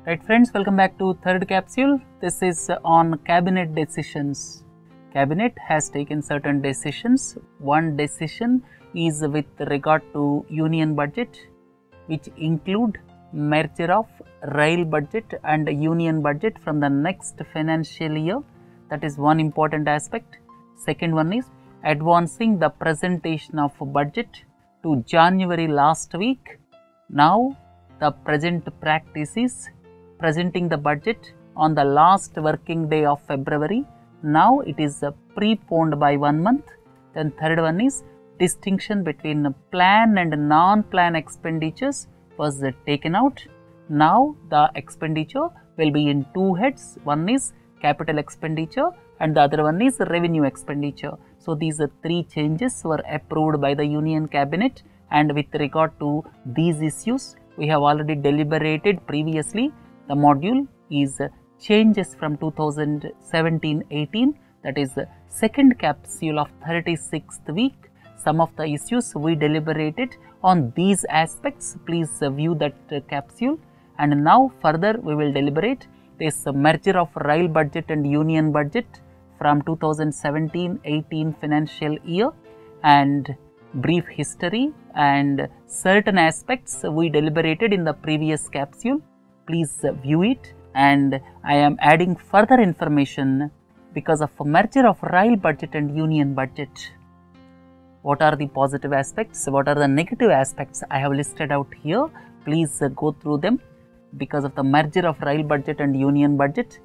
Right friends, welcome back to third capsule. This is on cabinet decisions. Cabinet has taken certain decisions. One decision is with regard to union budget, which include merger of rail budget and union budget from the next financial year. That is one important aspect. Second one is advancing the presentation of budget to January last week. Now the present practice is presenting the budget on the last working day of February. Now it is preponed by 1 month. Then third one is distinction between plan and non-plan expenditures was taken out. Now the expenditure will be in two heads. One is capital expenditure and the other one is revenue expenditure. So these three changes were approved by the Union Cabinet, and with regard to these issues we have already deliberated previously. The module is changes from 2017-18, that is second capsule of 36th week. Some of the issues we deliberated on these aspects. Please view that capsule. And now further we will deliberate this merger of rail budget and union budget from 2017-18 financial year, and brief history and certain aspects we deliberated in the previous capsule. Please view it, and I am adding further information because of a merger of rail budget and union budget. What are the positive aspects? What are the negative aspects? I have listed out here. Please go through them. Because of the merger of rail budget and union budget,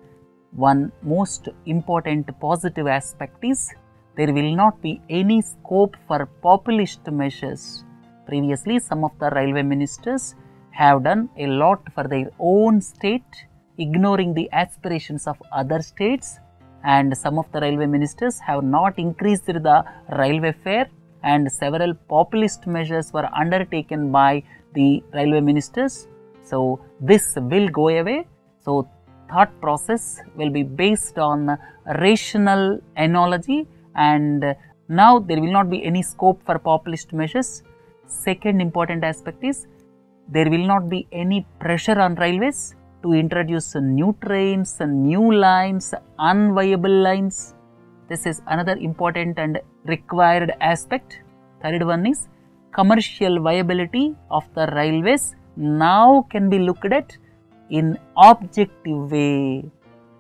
one most important positive aspect is there will not be any scope for populist measures. Previously, some of the railway ministers have done a lot for their own state, ignoring the aspirations of other states, and some of the railway ministers have not increased the railway fare, and several populist measures were undertaken by the railway ministers. So this will go away. So thought process will be based on rational analogy, and now there will not be any scope for populist measures. Second important aspect is there will not be any pressure on railways to introduce new trains, new lines, unviable lines. This is another important and required aspect. Third one is commercial viability of the railways now can be looked at in objective way.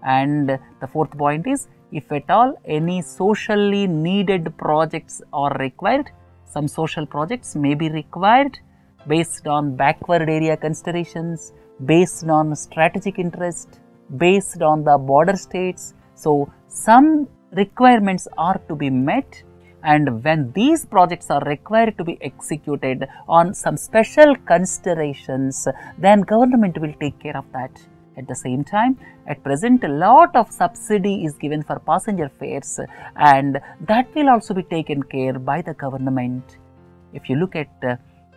And the fourth point is, if at all any socially needed projects are required, some social projects may be required based on backward area considerations, based on strategic interest, based on the border states. So some requirements are to be met, and when these projects are required to be executed on some special considerations, then government will take care of that. At the same time, at present a lot of subsidy is given for passenger fares, and that will also be taken care by the government. If you look at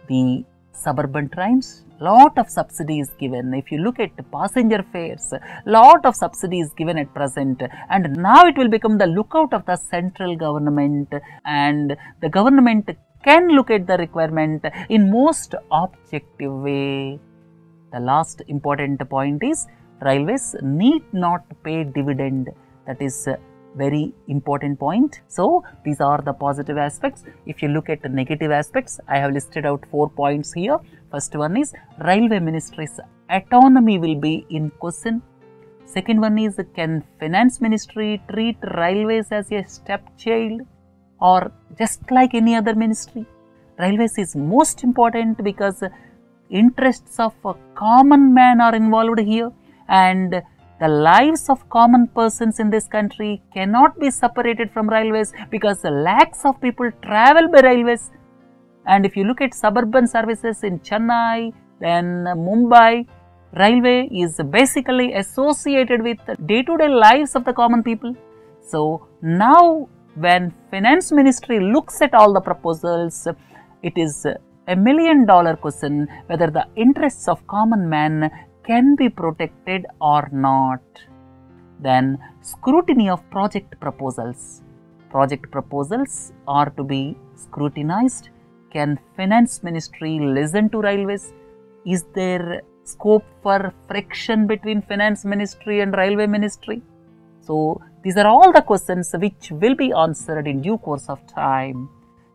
the suburban trains, lot of subsidy is given. If you look at passenger fares, lot of subsidy is given at present, and now it will become the lookout of the central government, and the government can look at the requirement in most objective way. The last important point is railways need not pay dividend. That is very important point. So these are the positive aspects. If you look at the negative aspects, I have listed out 4 points here. First one is railway ministry's autonomy will be in question. Second one is, can finance ministry treat railways as a stepchild or just like any other ministry? Railways is most important because interests of a common man are involved here, and the lives of common persons in this country cannot be separated from railways because lakhs of people travel by railways. And if you look at suburban services in Chennai, then Mumbai, railway is basically associated with day-to-day lives of the common people. So now when finance ministry looks at all the proposals, it is $1 million question whether the interests of common man can be protected or not. Then scrutiny of project proposals. Project proposals are to be scrutinized. Can finance ministry listen to railways? Is there scope for friction between Finance Ministry and Railway Ministry? So, these are all the questions which will be answered in due course of time.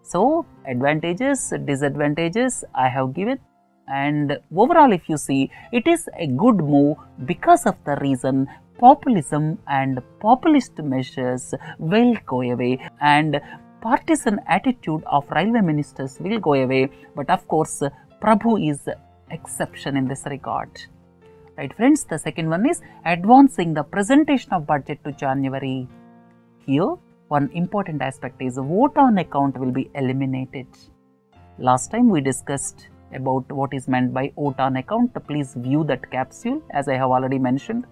So, advantages, disadvantages I have given, and overall if you see, it is a good move because of the reason populism and populist measures will go away and partisan attitude of railway ministers will go away, but of course Prabhu is exception in this regard. Right friends, the second one is advancing the presentation of budget to January. Here, one important aspect is vote on account will be eliminated. Last time we discussed about what is meant by vote on account. Please view that capsule as I have already mentioned.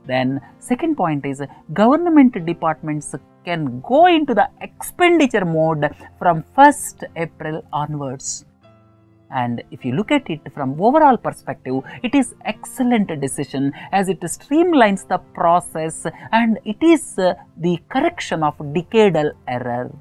Then second point is government departments can go into the expenditure mode from 1st April onwards. And if you look at it from overall perspective, it is excellent decision as it streamlines the process and it is the correction of decadal error.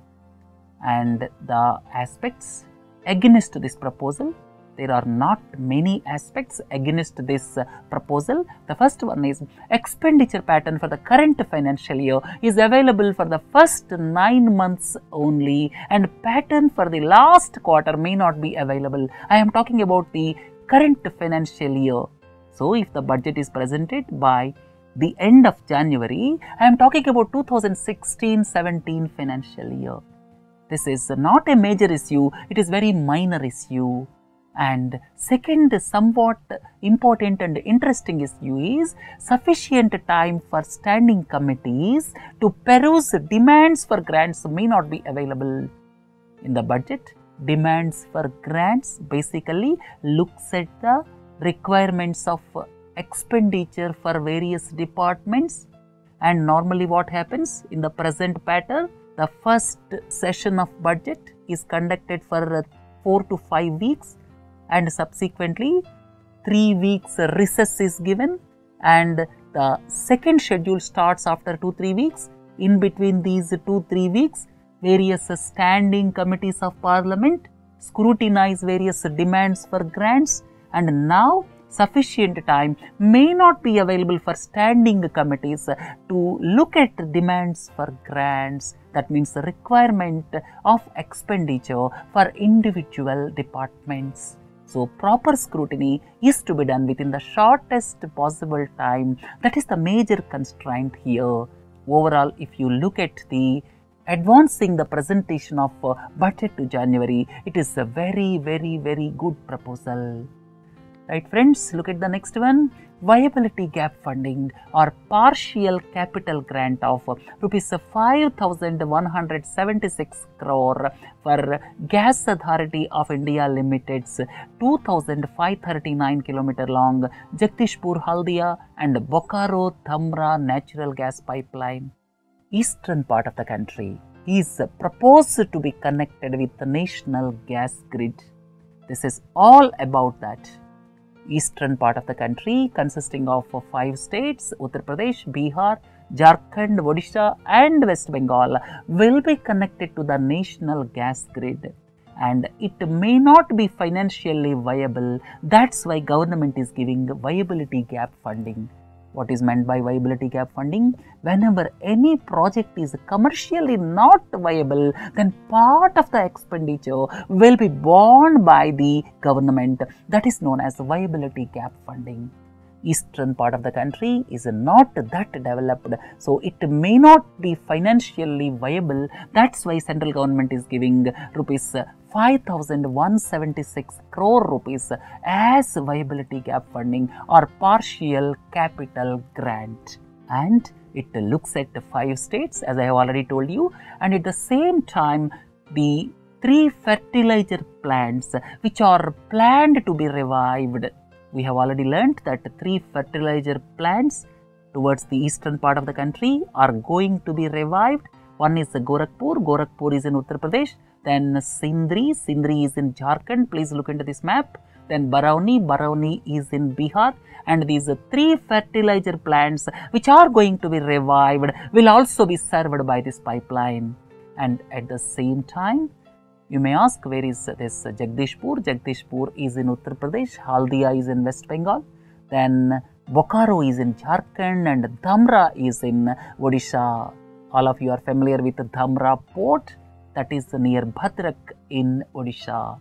And the aspects against this proposal, there are not many aspects against this proposal. The first one is expenditure pattern for the current financial year is available for the first 9 months only and pattern for the last quarter may not be available. I am talking about the current financial year. So, if the budget is presented by the end of January, I am talking about 2016-17 financial year. This is not a major issue, it is very minor issue. And second somewhat important and interesting issue is sufficient time for standing committees to peruse demands for grants may not be available. In the budget, demands for grants basically looks at the requirements of expenditure for various departments, and normally what happens in the present pattern, the first session of budget is conducted for 4 to 5 weeks. And subsequently 3 weeks recess is given and the second schedule starts after 2-3 weeks. In between these 2-3 weeks, various standing committees of parliament scrutinize various demands for grants, and now sufficient time may not be available for standing committees to look at demands for grants. That means the requirement of expenditure for individual departments. So, proper scrutiny is to be done within the shortest possible time. That is the major constraint here. Overall, if you look at the advancing the presentation of budget to January, it is a very good proposal. Right friends, look at the next one. Viability gap funding or partial capital grant of rupees 5,176 crore for Gas Authority of India Limited's 2,539 km long Jagdishpur Haldia and Bokaro Dhamra natural gas pipeline. Eastern part of the country is proposed to be connected with the national gas grid. This is all about that. Eastern part of the country consisting of 5 states, Uttar Pradesh, Bihar, Jharkhand, Odisha and West Bengal will be connected to the national gas grid, and it may not be financially viable. That's why government is giving viability gap funding. What is meant by viability gap funding? Whenever any project is commercially not viable, then part of the expenditure will be borne by the government. That is known as viability gap funding. Eastern part of the country is not that developed, so it may not be financially viable. That's why central government is giving rupees 5,176 crore rupees as viability gap funding or partial capital grant. And it looks at 5 states as I have already told you, and at the same time the 3 fertilizer plants which are planned to be revived. We have already learnt that 3 fertilizer plants towards the eastern part of the country are going to be revived. One is Gorakhpur, Gorakhpur is in Uttar Pradesh, then Sindri, Sindri is in Jharkhand, please look into this map, then Barauni, Barauni is in Bihar, and these 3 fertilizer plants which are going to be revived will also be served by this pipeline. And at the same time, you may ask, where is this Jagdishpur? Jagdishpur is in Uttar Pradesh, Haldia is in West Bengal. then Bokaro is in Jharkhand and Dhamra is in Odisha. All of you are familiar with Dhamra port, that is near Bhadrak in Odisha.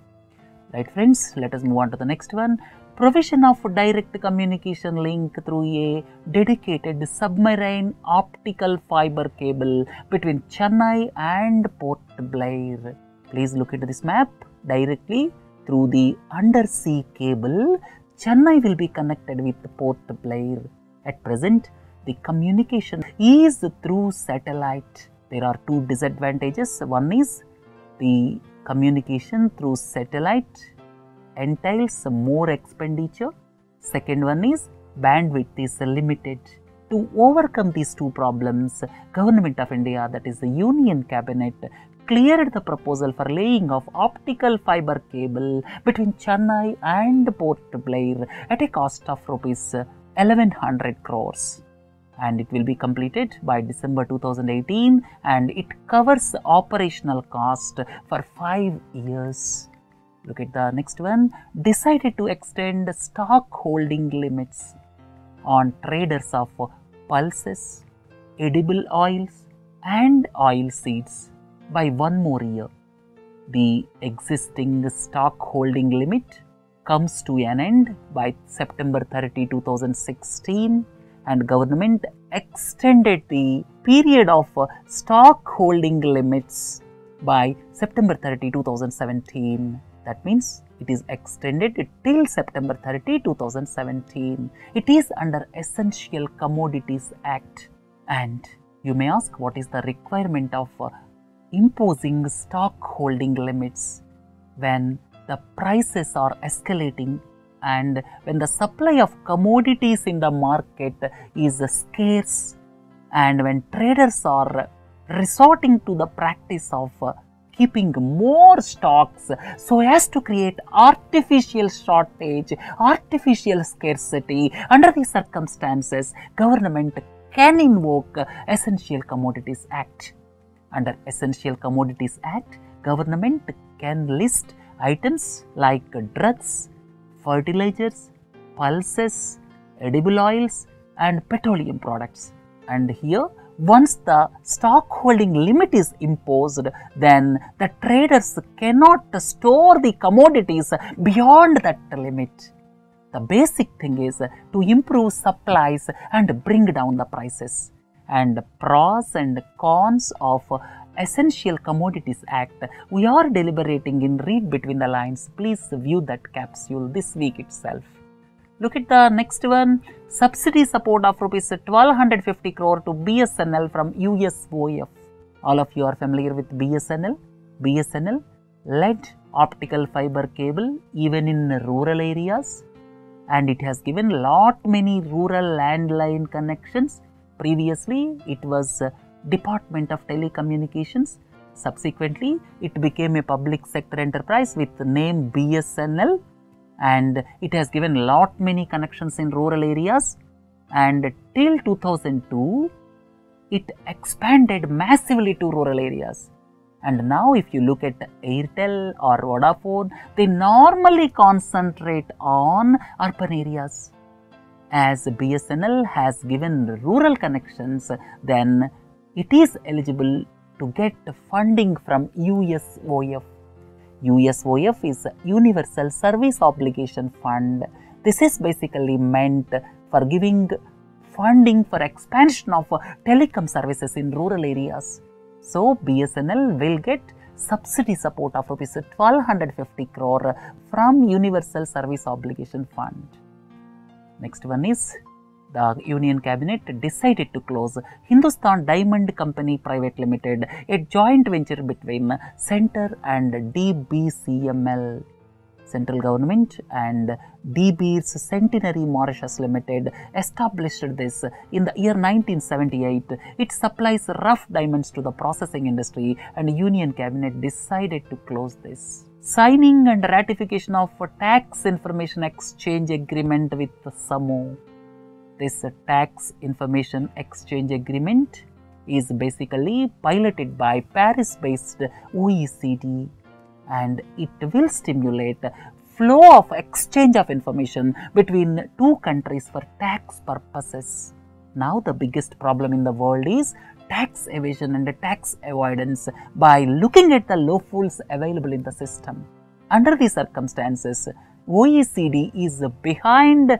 Right friends, let us move on to the next one. Provision of direct communication link through a dedicated submarine optical fiber cable between Chennai and Port Blair. Please look into this map. Directly through the undersea cable, Chennai will be connected with Port Blair. At present, the communication is through satellite. There are two disadvantages. One is the communication through satellite entails more expenditure. Second one is bandwidth is limited. To overcome these two problems, Government of India, that is the Union Cabinet, cleared the proposal for laying of optical fiber cable between Chennai and Port Blair at a cost of rupees 1100 crores. And it will be completed by December 2018 and it covers operational cost for 5 years. Look at the next one. Decided to extend stock holding limits on traders of pulses, edible oils and oil seeds by 1 more year. The existing stock holding limit comes to an end by September 30, 2016 and government extended the period of stock holding limits by September 30, 2017. That means it is extended till September 30, 2017. It is under Essential Commodities Act. And you may ask, what is the requirement of imposing stock holding limits? When the prices are escalating and when the supply of commodities in the market is scarce and when traders are resorting to the practice of keeping more stocks so as to create artificial shortage, artificial scarcity. Under these circumstances, government can invoke Essential Commodities Act. Under Essential Commodities Act, government can list items like drugs, fertilizers, pulses, edible oils and petroleum products. And here, once the stock holding limit is imposed, then the traders cannot store the commodities beyond that limit. The basic thing is to improve supplies and bring down the prices. And pros and cons of Essential Commodities Act, we are deliberating in Read Between the Lines. Please view that capsule this week itself. Look at the next one. Subsidy support of rupees 1250 crore to BSNL from USOF. All of you are familiar with BSNL. BSNL led optical fiber cable even in rural areas and it has given lot many rural landline connections. Previously, it was Department of Telecommunications. Subsequently, it became a public sector enterprise with the name BSNL. And it has given lot many connections in rural areas and till 2002 it expanded massively to rural areas. And now if you look at Airtel or Vodafone, they normally concentrate on urban areas. As BSNL has given rural connections, then it is eligible to get funding from USOF. USOF is Universal Service Obligation Fund. This is basically meant for giving funding for expansion of telecom services in rural areas. So, BSNL will get subsidy support of rupees 1250 crore from Universal Service Obligation Fund. Next one is the Union Cabinet decided to close Hindustan Diamond Company Private Limited, a joint venture between Centre and DBCML. Central Government and De Beers Centenary Mauritius Limited established this in the year 1978. It supplies rough diamonds to the processing industry and Union Cabinet decided to close this. Signing and ratification of Tax Information Exchange Agreement with Samo. This Tax Information Exchange Agreement is basically piloted by Paris-based OECD and it will stimulate flow of exchange of information between two countries for tax purposes. Now the biggest problem in the world is tax evasion and tax avoidance by looking at the loopholes available in the system. Under these circumstances, OECD is behind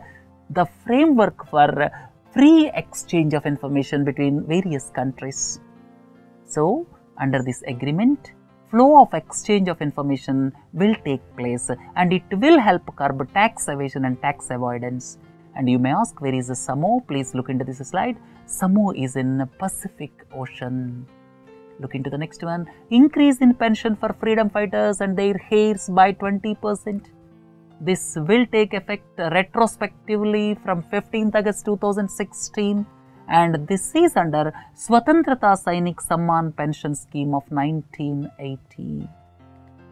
the framework for free exchange of information between various countries. So, under this agreement, flow of exchange of information will take place and it will help curb tax evasion and tax avoidance. And you may ask, where is Samoa? Please look into this slide. Samoa is in Pacific Ocean. Look into the next one. Increase in pension for freedom fighters and their heirs by 20%. This will take effect retrospectively from 15th August 2016 and this is under Swatantrata Sainik Samman Pension Scheme of 1980.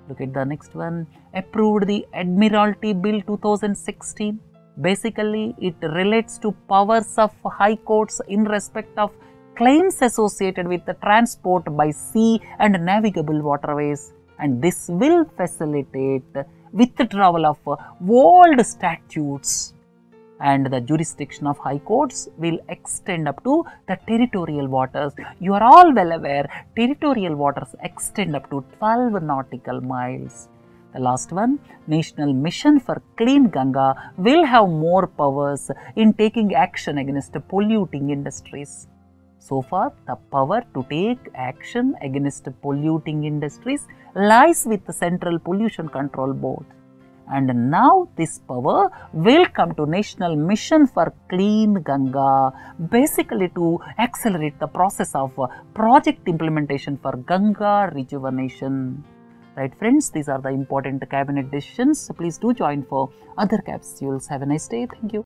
Look at the next one. Approved the Admiralty Bill 2016. Basically, it relates to powers of high courts in respect of claims associated with the transport by sea and navigable waterways, and this will facilitate withdrawal of old statutes, and the jurisdiction of high courts will extend up to the territorial waters. You are all well aware, territorial waters extend up to 12 nautical miles. The last one, National Mission for Clean Ganga will have more powers in taking action against polluting industries. So far, the power to take action against polluting industries lies with the Central Pollution Control Board. And now this power will come to National Mission for Clean Ganga, basically to accelerate the process of project implementation for Ganga rejuvenation. Right friends, these are the important cabinet decisions. So please do join for other capsules. Have a nice day. Thank you.